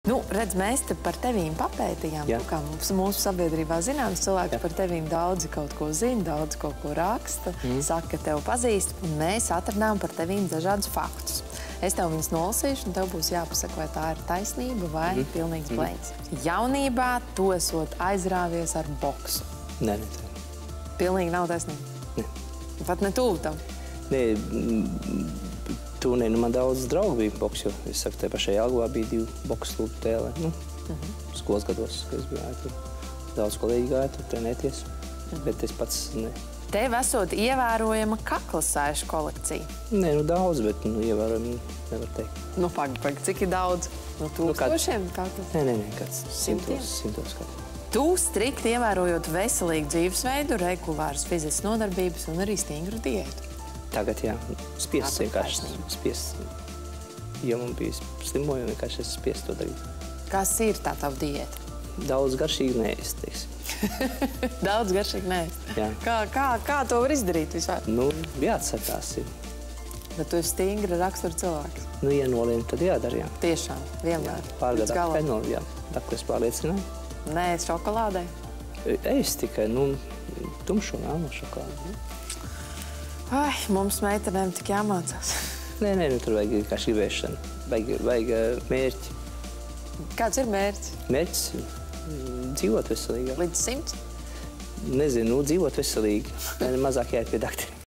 Nu, redz, mēs te par tevīm papētījām, kā mūsu sabiedrībā zināms cilvēki par tevīm daudzi kaut ko zina, daudz kaut ko raksta, saka, ka tev pazīst, un mēs atradām par tevīm dažādus faktus. Es tev viņus nolasīšu, un tev būs jāpasaka, vai tā ir taisnība vai pilnīgs bleņas. Jaunībā tu esot aizrāvies ar boksu. Nē. Pilnīgi nav taisnība? Nē. Pat ne tuvu tam? Nē, tūnī, man daudz draugu bija boks, jo, es saku, te pašai Jelgavā bija 2 boks klubu tēlē. Skolas gados, kad es biju tur. Daudz kolēģi gāja tur trenēties, bet es pats ne. Tev esot ievērojama kaklasēšu kolekcija. Nē, daudz, bet ievērojami nevar teikt. Pagaid, cik ir daudz? No tūkstošiem kaklas? Nē, kāds simtos kāds. Tu strikti ievērojot veselīgu dzīvesveidu, regulāras fiziskas nodarbības un arī stingru diētu. Tagad, jā, spiests vienkārši. Spiests. Jo man bija slimojumi, vienkārši es spiestu to darīt. Kas ir tā tava diēta? Daudz garšīgi neēst, teiksim. Daudz garšīgi neēst? Jā. Kā to var izdarīt vispār? Jāatsakās. Bet tu esi stingra rakstura cilvēks. Ja nolien, tad jādara, jā. Tiešām, vienmēr. Pārgadā fenoli, jā. Tā, ko es pārliecināju. Nē, šokolādē? Es tikai, tumšo melno šokolādi. Ai, mums meitenēm tik jāmācās. Nē, tur vajag vienkārši gribēšana. Vajag mērķi. Kāds ir mērķis? Mērķis dzīvot veselīgāk. Līdz 100? Nezinu, dzīvot veselīgi. Mazāk jāiet pie dakteri.